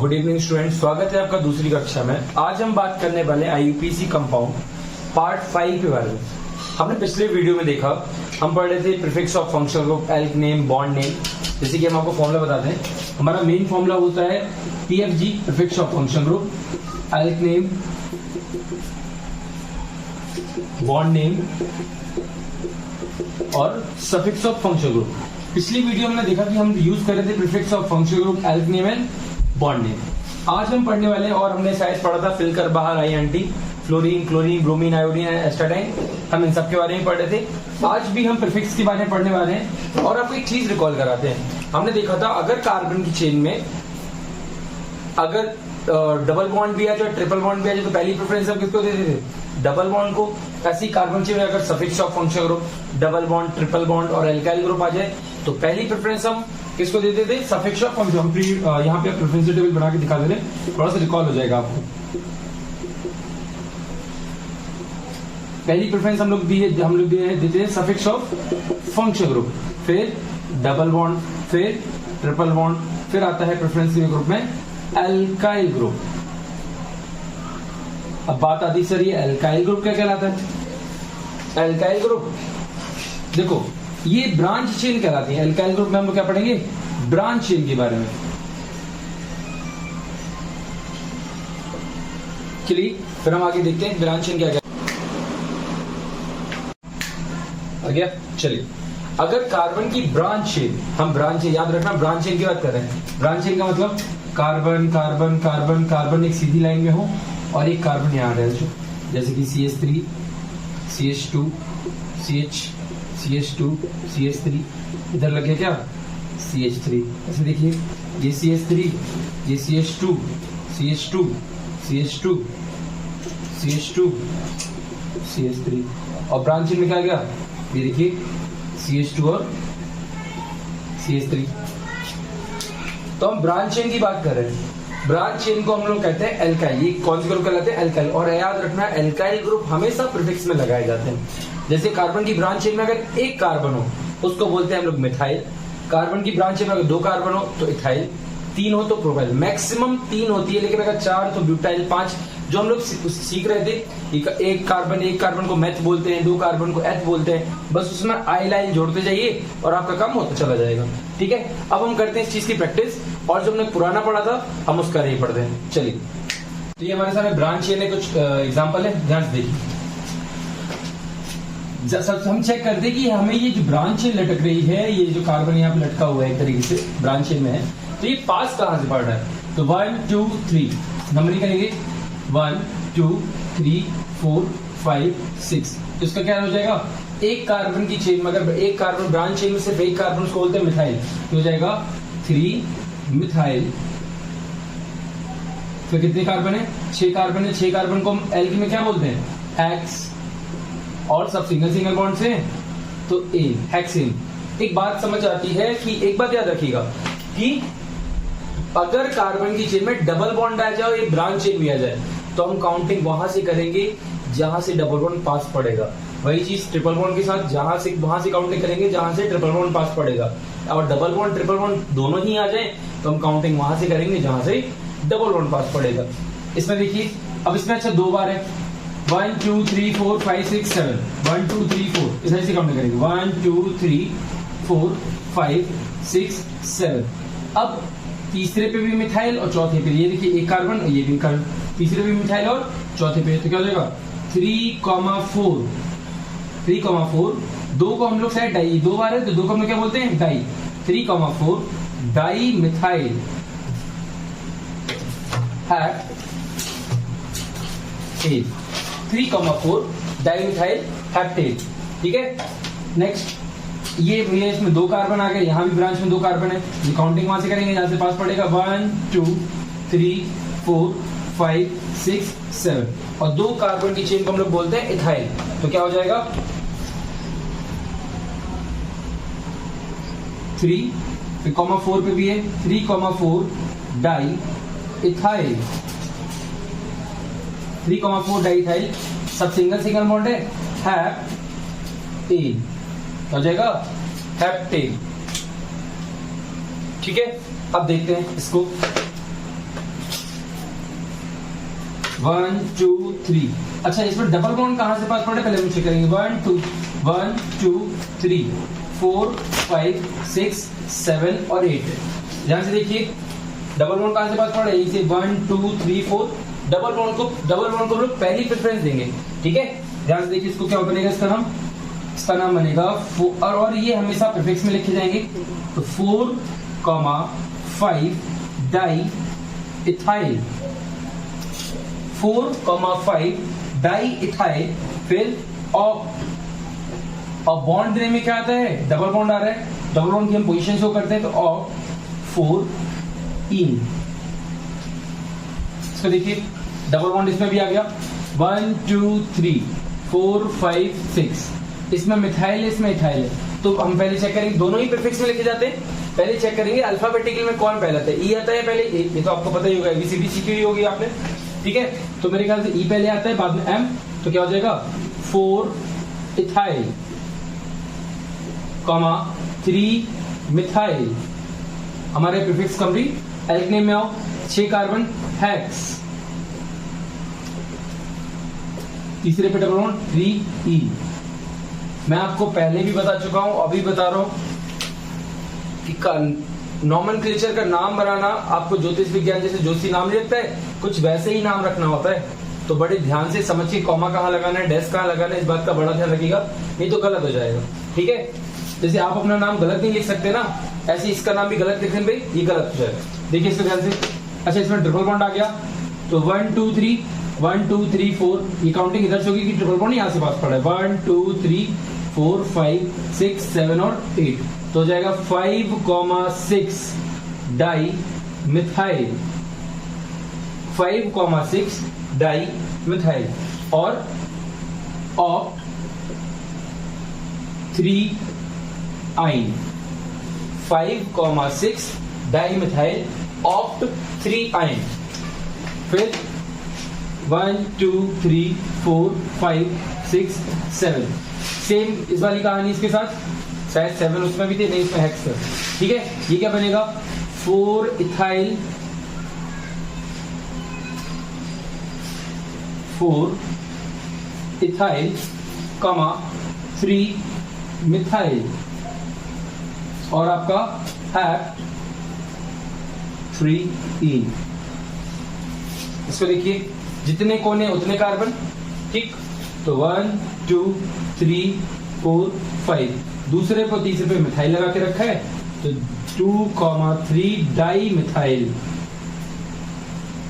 Good evening student, स्वागत है आपका दूसरी कक्षा में। आज हम बात करने वाले आईयूपीएसी कंपाउंड पार्ट 5 के बारे में। हमने पिछले वीडियो में देखा, हम पढ़ रहे थे prefix of functional group, elk name, bond name. जैसे कि हम आपको फॉर्मूला बताते हैं, हमारा मेन फॉर्मूला होता है PFG, prefix of functional group, elk name, bond name और सफिक्स ऑफ फंक्शनल ग्रुप। पिछली वीडियो में देखा कि हम यूज कर रहे थे prefix of functional group, elk name and bond name. आज हम पढ़ने वाले हैं, और हमने शायद पढ़ा था फिल कर बाहर आई एंटी, fluorine, chlorine, bromine, iodine, astatine, हम इन सब के बारे में पढ़ रहे थे। आज भी हम प्रीफिक्स के बारे में पढ़ने वाले हैं। और आपको एक चीज रिकॉल कराते हैं, हमने देखा था अगर कार्बन की चेन में अगर डबल बॉन्ड भी आ जाए, ट्रिपल बॉन्ड भी आ जाए, तो पहली प्रेफरेंस हम किसको देते थे? डबल बॉन्ड को। ऐसी कार्बन चेन में अगर suffix of functional group, double bond, triple bond और एल्काइल ग्रुप आ जाए, तो पहली प्रेफरेंस हम किसको देते थे? Suffix of functional. हम यहाँ पे प्रेफरेंस टेबल बना के दिखा दे रहे, थोड़ा सा रिकॉल हो जाएगा आपको। पहली प्रेफरेंस हम लोग देते हैं सफिक्स ऑफ फंक्शनल ग्रुप, फिर डबल बॉन्ड, फिर ट्रिपल बॉन्ड, फिर आता है प्रेफरेंस के ग्रुप में एल्काइल ग्रुप। अब बात आती सर, ये एल्काइल ग्रुप क्या कहलाता है? एल्काइल ग्रुप देखो, ये ब्रांच चेन कहलाती है। एल्काइल ग्रुप में हम लोग क्या पढ़ेंगे? ब्रांच चेन के बारे में। चलिए फिर हम आगे देखते हैं ब्रांच चेन क्या क्या आ गया। चलिए, अगर कार्बन की ब्रांच चेन, हम ब्रांच चेन याद रखना, ब्रांच चेन की बात कर रहे हैं। ब्रांच चेन का मतलब कार्बन कार्बन कार्बन कार्बन एक सीधी लाइन में हो और एक कार्बन यहां है, जैसे कि CH3, CH2, CH2, CH3, इधर लगे क्या? CH3। ऐसे देखिए, ये CH3, ये CH2, CH2, CH2, CH2, CH3, और ब्रांच चेन में क्या गया? ये देखिए CH2 और CH3। तो हम ब्रांच चेन की बात कर रहे हैं। ब्रांच चेन को हम लोग कहते हैं एल्काइल। ये कौन से ग्रुप कहलाते हैं? एल्काइल। और याद रखना, एल्काइल ग्रुप हमेशा प्रीफिक्स में लगाए जाते हैं। जैसे कार्बन की ब्रांच चेन में अगर एक कार्बन हो, उसको बोलते हैं हम लोग मिथाइल। कार्बन की ब्रांच चेन में अगर 2 कार्बन हो तो इथाइल, 3 हो तो प्रोपाइल। मैक्सिमम 3 होती है, लेकिन अगर 4 तो ब्यूटाइल, 5 जो हम लोग सीख रहे थे, एक कार्बन को मेथ बोलते हैं, 2 कार्बन को एथ बोलते हैं। बस उसमें आई लाइन जोड़ते जाइए और आपका काम होता चला जाएगा। ठीक है, अब हम करते हैं इस चीज की प्रैक्टिस, और जो हमने पुराना पढ़ा था हम उसका नहीं पढ़ते हैं। चलिए, तो ये हमारे सामने ब्रांच चेन है, कुछ एग्जाम्पल है, ध्यान से देखिए। हम चेक करते हैं कि हमें ये जो ब्रांच चेन लटक रही है, ये जो कार्बन यहाँ पे लटका हुआ है एक तरीके से ब्रांच चेन में है, तो ये पास कहां से पड़ रहा है? तो 1 2 3 नंबरिंग करेंगे, 1 2 3 4 5 6। तो इसका क्या हो जाएगा? एक कार्बन की चेन में अगर एक कार्बन ब्रांच चेन में सिर्फ एक कार्बन, उसको बोलते हैं मिथाइल, तो हो जाएगा 3 मिथाइल। तो कितने कार्बन है? 6 कार्बन है। 6 कार्बन को हम एल्क में क्या बोलते हैं? हेक्स। और सब सिंगल बॉन्ड से तो एन, हेक्सेन। एक बात समझ आती है कि एक बात याद रखिएगा कि अगर कार्बन की चेन में डबल बॉन्ड आ जाए, ये ब्रांच चेन भी आ जाए, तो हम काउंटिंग वहां से करेंगे जहां से डबल बॉन्ड पास पड़ेगा। वही चीज ट्रिपल बॉन्ड के साथ, वहां से काउंटिंग करेंगे जहां से ट्रिपल बॉन्ड पास पड़ेगा। और डबल बॉन्ड ट्रिपल बॉन्ड दोनों ही आ जाए तो हम काउंटिंग वहां से करेंगे जहां से डबल बॉन्ड पास पड़ेगा। इसमें देखिए, अब इसमें अच्छा 2 बार है, 1 2 3 4 5 6 7, 1 2 3 4, इस तरह से काउंट करेंगे, 1 2 3 4 5 6 7। अब तीसरे पे भी मिथाइल और चौथे पे, ये देखिए एक कार्बन, ये भी कार्बन, तीसरे पे भी मिथाइल और चौथे पे, तो क्या हो जाएगा? 3,4, 3,4। 2 को हम लोग शायद डाई, 2 बार है तो 2 को हम लोग क्या बोलते हैं? डाई। 3,4 डाई मिथाइल हैट 3,4 डाई मिथाइल हेप्टेन। ठीक है, नेक्स्ट ये इसमें 2 कार्बन आ गए, यहाँ भी ब्रांच में 2 कार्बन है, ये काउंटिंग वहां से करेंगे जहां से पास पड़ेगा, 1 2 3 4 5 6 7। और 2 कार्बन की चेन को हम लोग बोलते हैं इथाइल। तो क्या हो जाएगा? 3,4 पे भी है, 3,4 डाई इथाइल, 3,4 डाई इथाइल। सब सिंगल बॉन्ड है, हेप्टेन हो जाएगा, हेप्टेन। ठीक है, अब देखते हैं इसको। 1 2 3। अच्छा, इसमें डबल बॉन्ड कहां से पास पड़ रहा है पहले हम चेक करेंगे। 1 2 3 4 5 6 7 और 8। ध्यान से देखिए डबल बॉन्ड कहां से पास पड़ रहा है, इसे 1 2 3 4। डबल बॉन्ड को हम लोग पहली प्रेफरेंस देंगे, ठीक है। ध्यान से देखिए इसको क्या बनेगा, इसका नाम बनेगा और ये हमेशा प्रीफिक्स में लिखे जाएंगे। तो 4,5 डाई इथाइल, 4,5 डाई इथाइल। फिर और बॉन्ड देने में क्या आता है, डबल बॉन्ड आ रहा है, डबल बॉन्ड की हम पोजीशन शो करते हैं। तो ऑफ 4 इन, इसको देखिए डबल बॉन्ड इसमें भी आ गया। 1 2 3 4 5 6, इसमें मिथाइल है, इसमें इथाइल है। तो हम पहले चेक करेंगे, दोनों ही प्रीफिक्स में लिखे जाते हैं। पहले चेक करेंगे अल्फाबेटिकल में कौन पहले आता है। ई आता है पहले, ये तो आपको पता ही होगा, एबीसीडी सीखी हुई होगी आपने, ठीक है। तो मेरे ख्याल से ई पहले आता है, बाद में एम। तो क्या हो जाएगा 4 इथाइल, 3 मिथाइल। हमारे प्रीफिक्स कंप्लीट। एल्केन में आओ, 6 कार्बन हेक्स, तीसरे पे डबल बॉन्ड 3 ई। मैं आपको पहले भी बता चुका हूं, अभी बता रहा हूं कि नॉमेनक्लेचर का नाम बनाना आपको ज्योतिष विज्ञान जैसे ज्योतिषी नाम नहीं रखता है, कुछ वैसे ही नाम रखना होता है। तो बड़े ध्यान से समझिए कॉमा कहाँ लगाना है, डैश कहाँ लगाना है, इस बात का बड़ा ध्यान रखिएगा, नहीं तो गलत हो जाएगा, ठीक है। जैसे आप अपना नाम गलत नहीं लिख सकते ना, ऐसे इसका नाम भी गलत लिखने पे ये गलत हो जाएगा। देखिए इसको ध्यान से। अच्छा, इसमें ट्रिपल बॉन्ड आ गया। तो 1 2 3 1 2 3 4, ये काउंटिंग इधर से होगी कि ट्रिपल बॉन्ड यहाँ से पास पड़ा है। 1 2 3 4 5 6 7 और 8। तो हो जाएगा 5,6 डाई मिथाइल, 5,6 डाई मिथाइल। और 3 आइन, 5,6 डाई मिथाइल ऑफ 3 आइन। फिर 1 2 3 4 5 6 7, सेम इस वाली कहानी इसके साथ, शायद 7 उसमें भी थे, नहीं इसमें हेक्स है, ठीक है। ये क्या बनेगा 4 इथाइल, 4 इथाइल, 3 मिथाइल। और आपका हैप 3 इन। इसको देखिए, जितने कोने उतने कार्बन, ठीक। तो 1 2 3 4 5, दूसरे पर तीसरे पे मिथाइल लगा के रखा है। तो 2,3 di methyl,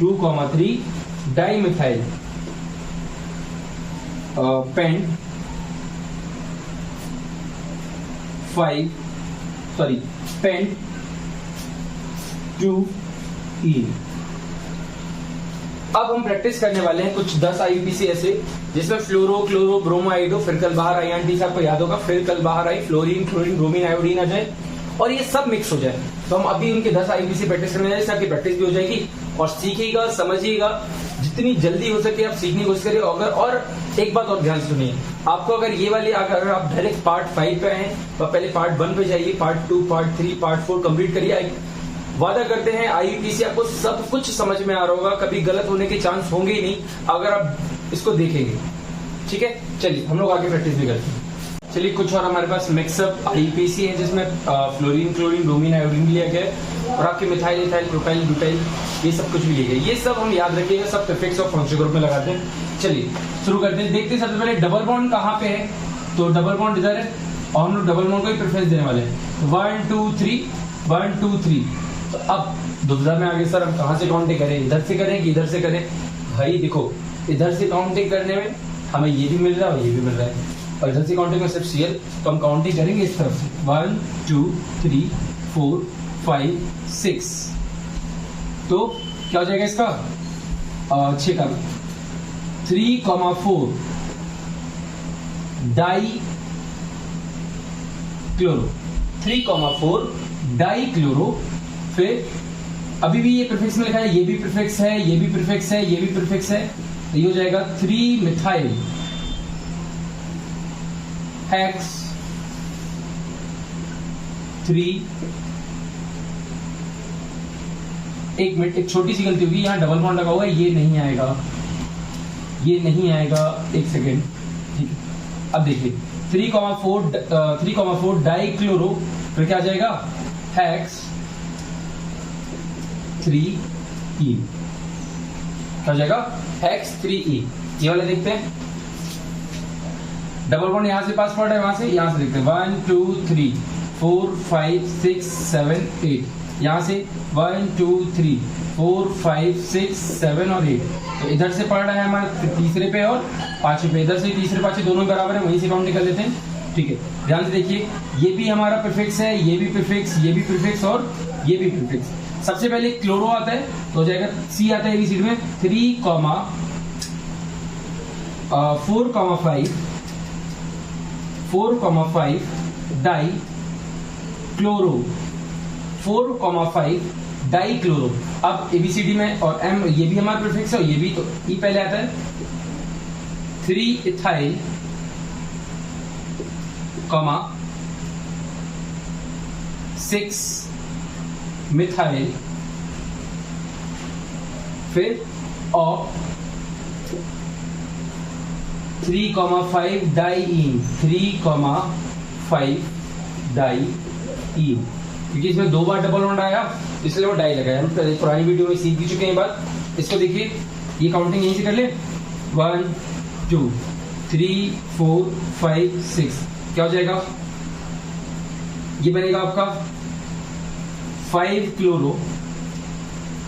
2,3 di methyl paint 2 ई। अब हम प्रैक्टिस करने वाले हैं कुछ 10 आईयूपीसी ऐसे, जिसमें फ्लोरो क्लोरो ब्रोमो आइडो, फिर कल बाहर आई आंटी साहब को याद होगा, फिर कल बाहर आई फ्लोरीन क्लोरीन ब्रोमीन आयोडीन आ जाए और ये सब मिक्स हो जाए। तो हम अभी उनके 10 आईयूपीसी प्रैक्टिस करने जाए, आपकी प्रैक्टिस भी हो जाएगी और सीखिएगा, समझिएगा, जितनी जल्दी हो सके आप सीखने की कोशिश करिए। और एक बात और ध्यान से सुनिए, आपको अगर ये वाली अगर आप डायरेक्ट पार्ट 5 पे आए तो पहले पार्ट 1 पे जाइए, पार्ट 2 पार्ट 3 पार्ट 4 कंप्लीट करिए। वादा करते हैं आईयूपीसी आपको सब कुछ समझ में आ रहा होगा, कभी गलत होने के चांस होंगे ही नहीं अगर आप इसको देखेंगे, ठीक है। चलिए हम लोग आगे प्रैक्टिस भी करते हैं। चलिए कुछ और हमारे पास मिक्सअप आईयूपीसी है, जिसमें फ्लोरीन क्लोरीन ब्रोमीन आयोडीन लिया गया है और आपके मिथाइल इथाइल प्रोपाइल ब्यूटाइल ये सब कुछ भी लिया गया। ये सब हम याद रखिएगा, सब प्रीफिक्स और फंक्शन ग्रुप में लगाते हैं। चलिए शुरू करते हैं। देखते हैं सबसे पहले डबल बॉन्ड कहाँ पे है। तो डबल बॉन्ड इधर है और हम लोग डबल बॉन्ड को ही प्रेफरेंस देने वाले हैं। 1 2 3 1 2 3। तो अब दुविधा में आगे सर हम कहाँ से काउंटिंग करें, इधर से करें कि इधर से करें। भाई देखो, इधर से काउंटिंग करने में हमें ये भी मिल रहा है और ये भी मिल रहा है, और इधर से काउंटिंग में सिर्फ सीएल, तो हम काउंटिंग करेंगे इस तरफ से 1 2 3 4 5 6। तो क्या हो जाएगा इसका 6 का 3,4 डाई क्लोरो, 3,4 डाई क्लोरो। फिर अभी भी ये प्रीफिक्स में लिखा है, ये भी प्रीफिक्स है, ये भी प्रीफिक्स है, ये भी प्रीफिक्स है, तो ये हो जाएगा 3 मिथाइल हेक्स 3। एक मिनट, एक छोटी सी गलती होगी, यहाँ डबल बॉन्ड लगा हुआ है, ये नहीं आएगा, ये नहीं आएगा, एक सेकेंड, ठीक है। अब देखिए 3,4 डाइक्लोरो, फिर क्या आ जाएगा, हेक्स 3E, क्या हो जाएगा, हेक्स 3E। ये वाले देखते हैं, डबल बॉन्ड यहां से पास पड़ रहा है, वहां से यहां से देखते हैं, 1 2 3 4 5 6 7 8, यहां से 1 2 3 4 5 6 7 और 8, तो इधर से पड़ रहा है हमारे तीसरे पे और पांचवे पे, इधर से तीसरे पांचवे दोनों बराबर है, वहीं से काउंट निकाल लेते हैं, ठीक है। ध्यान से देखिए, ये भी हमारा प्रीफिक्स है, ये भी प्रीफिक्स, ये भी प्रीफिक्स और ये भी प्रीफिक्स। सबसे पहले क्लोरो आता है तो हो जाएगा, सी आता है एबीसीडी में 3, 4, 5 डाई क्लोरो, 4, 5 डाई क्लोरो। अब एबीसीडी में और एम, ये भी हमारा प्रीफिक्स है और ये भी, तो ई पहले आता है 3 इथाइल, 6 मिथाइल, फिर ऑफ 3, 5 डाईइन, 3, 5 डाईइन, क्योंकि इसमें 2 बार डबल बॉन्ड आया इसलिए वो डाई लगाया। हम पुरानी वीडियो में सीख भी चुके हैं बात। इसको देखिए, ये काउंटिंग यहीं से कर ले, 1 2 3 4 5 6, क्या हो जाएगा, ये बनेगा आपका 5 क्लोरो।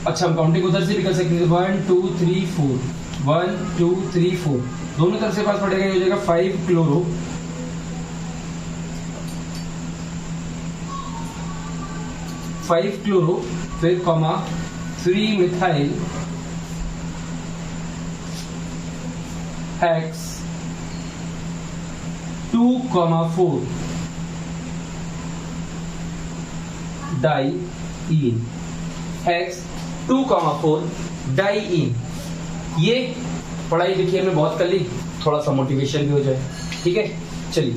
अच्छा, हम काउंटिंग उधर से भी कर सकते हैं, 1 2 3 4, 1 2 3 4, दोनों तरफ से पास पड़ेगा, ये हो जाएगा 5 क्लोरो, 5 क्लोरो, फिर 3 methyl hex 2, 4 diyne, hex 2, 4 diyne. ये पढ़ाई लिखाई में बहुत कर ली, थोड़ा सा मोटिवेशन भी हो जाए, ठीक है। चलिए